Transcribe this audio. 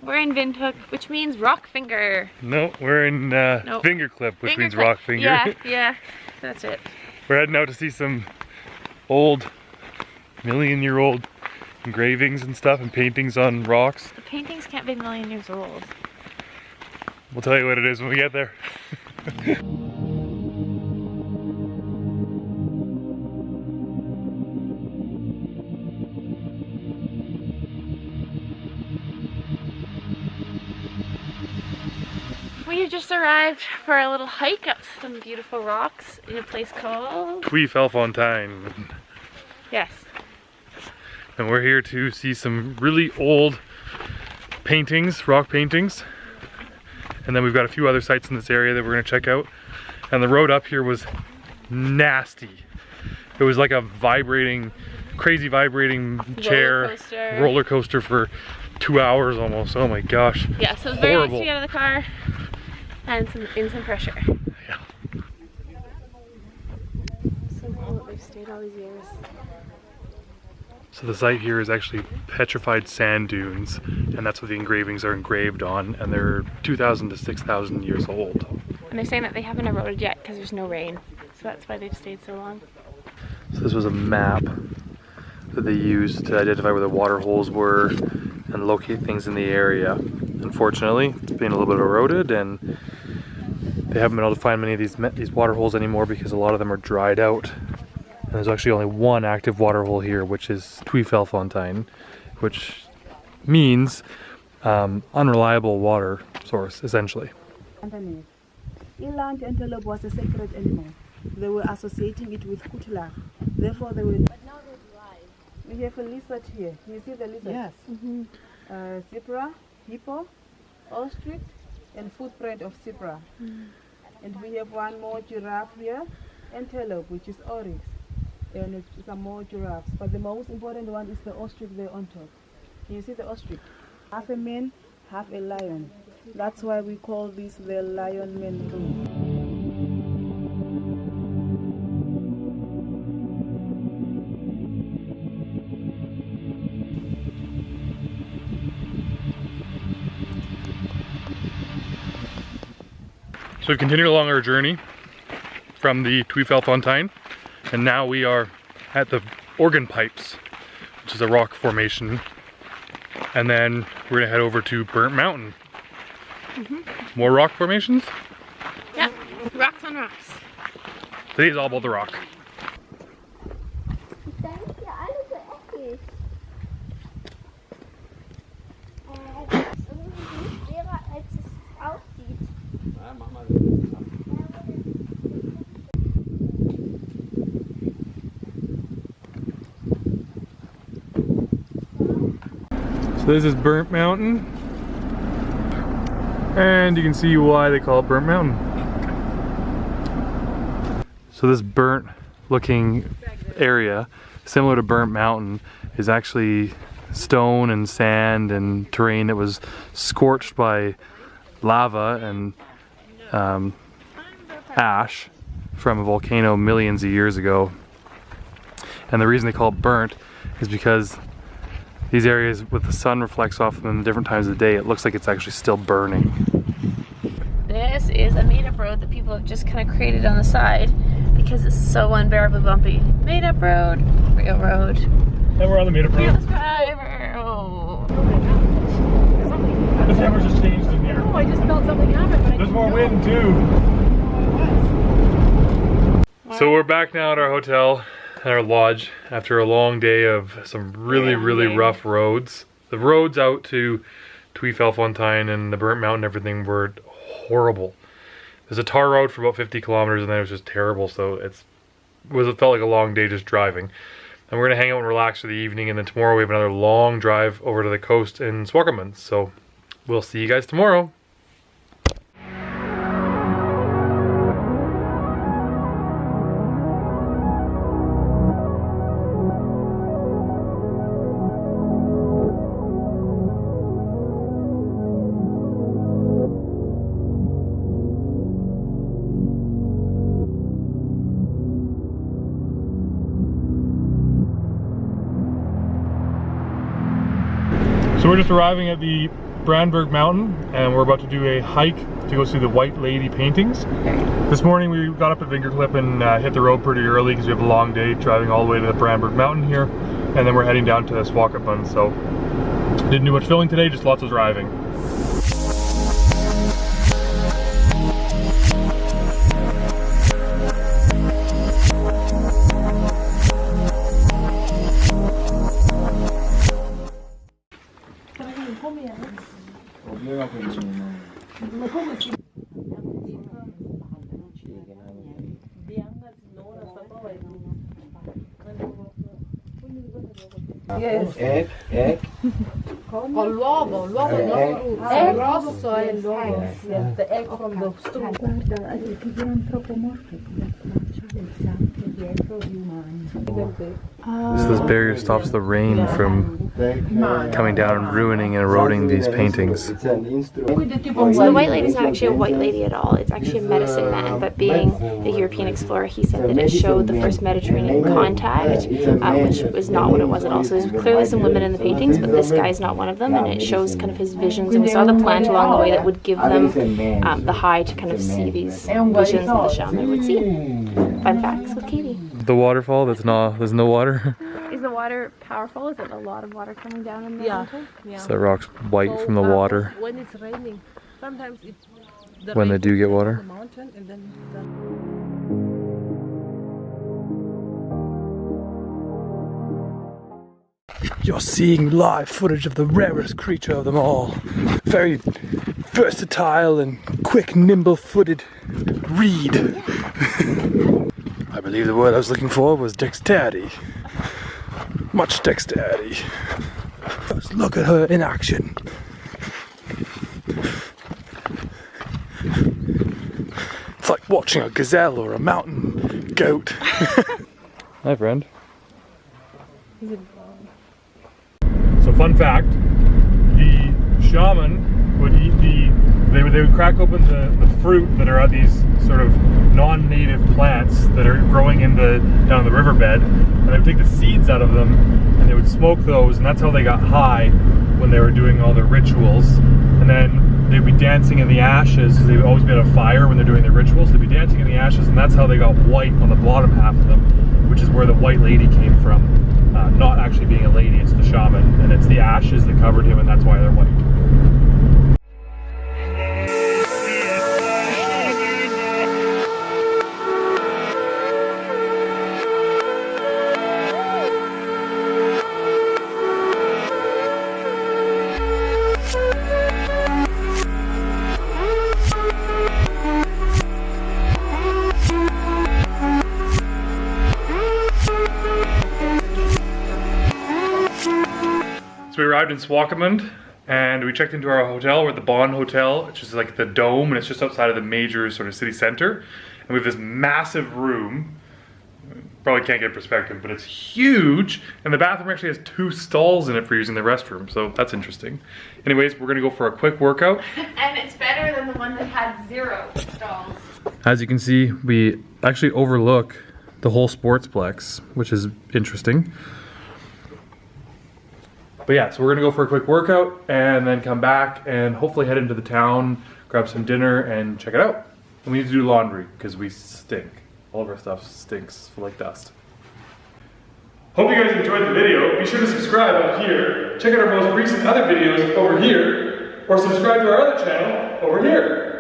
we're in Windhoek, which means rock finger. No, we're in finger clip, which means rock finger. Yeah, yeah, that's it. We're heading out to see some old, million-year-old engravings and stuff and paintings on rocks. The paintings can't be a million years old. We'll tell you what it is when we get there. We have just arrived for a little hike up some beautiful rocks in a place called Twyfelfontein. Yes. And we're here to see some really old paintings, rock paintings. And then we've got a few other sites in this area that we're gonna check out. And the road up here was nasty. It was like a vibrating, crazy vibrating roller coaster for 2 hours almost. Oh my gosh. Yeah, so it was very nice to get out of the car and in some pressure. Yeah. So cool that they've stayed all these years. So the site here is actually petrified sand dunes, and that's what the engravings are engraved on, and they're 2,000 to 6,000 years old. And they're saying that they haven't eroded yet because there's no rain, so that's why they've stayed so long. So this was a map that they used to identify where the water holes were and locate things in the area. Unfortunately, it's been a little bit eroded, and they haven't been able to find many of these water holes anymore because a lot of them are dried out. And there's actually only one active water hole here, which is Twyfelfontein, which means unreliable water source, essentially. Eland antelope was a sacred animal. They were associating it with Kutula. Therefore, they were. But now they're dry. We have a lizard here. You see the lizard? Yes. Zebra, hippo, ostrich, and footprint of zebra. And we have one more giraffe here, antelope, which is oryx. And some more giraffes. But the most important one is the ostrich there on top. Can you see the ostrich? Half a man, half a lion. That's why we call this the lion man room. So we've continued along our journey from the Twyfelfontein, and now we are at the Organ Pipes, which is a rock formation, and then we're gonna head over to Burnt Mountain. More rock formations? Yeah, rocks on rocks. Today's all about the rock. So this is Burnt Mountain, and you can see why they call it Burnt Mountain. So this burnt looking area, similar to Burnt Mountain, is actually stone and sand and terrain that was scorched by lava and ash from a volcano millions of years ago. And the reason they call it burnt is because these areas, with the sun reflects off them at different times of the day, it looks like it's actually still burning. This is a made-up road that people have just kind of created on the side because it's so unbearably bumpy. Made-up road, real road. And we're on the made-up road. Driver. Oh. The camera's just changed in here. Oh, I just felt something happen, but there's more wind too. So we're back now at our hotel, at our lodge, after a long day of some really rough roads. The roads out to Twyfelfontein and the Burnt Mountain and everything were horrible. There's a tar road for about 50 kilometers and then it was just terrible, so it felt like a long day just driving. And we're gonna hang out and relax for the evening, and then tomorrow we have another long drive over to the coast in Swakopmund. So we'll see you guys tomorrow. So we're just arriving at the Brandenburg Mountain and we're about to do a hike to go see the White Lady paintings. This morning we got up at Vingerclip and hit the road pretty early because we have a long day driving all the way to the Brandenburg Mountain here, and then we're heading down to Swakopmund. So didn't do much filming today, just lots of driving. Egg. Con l'uovo è rosso e l'uovo the egg from the straw. Guarda, che sono antropomorfe, la faccia del sangue dietro gli umani. So this barrier stops the rain from coming down and ruining and eroding these paintings. So the White Lady is not actually a white lady at all. It's actually a medicine man, but being a European explorer, he said that it showed the first Mediterranean contact, which was not what it was at all. So there's clearly some women in the paintings, but this guy's not one of them, and it shows kind of his visions. And we saw the plant along the way that would give them the high to kind of see these visions that the shaman would see. Fun facts with Katie. The waterfall, there's no water. Is the water powerful? Is it a lot of water coming down in the mountain? Yeah. So that rock's white from the water When it's raining, sometimes it's the when they rain do get on water. the mountain and then You're seeing live footage of the rarest creature of them all. Very versatile and quick, nimble-footed reed. I believe the word I was looking for was dexterity. Much dexterity. Just look at her in action. It's like watching a gazelle or a mountain goat. Hi, friend. So fun fact, the shaman would eat they would crack open the fruit that are at these sort of non-native plants that are growing down the riverbed, and they would take the seeds out of them and they would smoke those, and that's how they got high when they were doing all their rituals. And then they'd be dancing in the ashes because they would always be at a fire when they're doing their rituals. They'd be dancing in the ashes, and that's how they got white on the bottom half of them, which is where the White Lady came from. Not actually being a lady, it's the shaman, and it's the ashes that covered him, and that's why they're white. So we arrived in Swakopmund and we checked into our hotel. We're at the Bonn Hotel, which is like the dome, and it's just outside of the major sort of city center. And we have this massive room. Probably can't get perspective, but it's huge. And the bathroom actually has 2 stalls in it for using the restroom, so that's interesting. Anyways, we're gonna go for a quick workout. And it's better than the one that had 0 stalls. As you can see, we actually overlook the whole sportsplex, which is interesting. But yeah, so we're gonna go for a quick workout and then come back and hopefully head into the town, grab some dinner and check it out. And we need to do laundry because we stink. All of our stuff stinks like dust. Hope you guys enjoyed the video. Be sure to subscribe up here. Check out our most recent other videos over here, or subscribe to our other channel over here.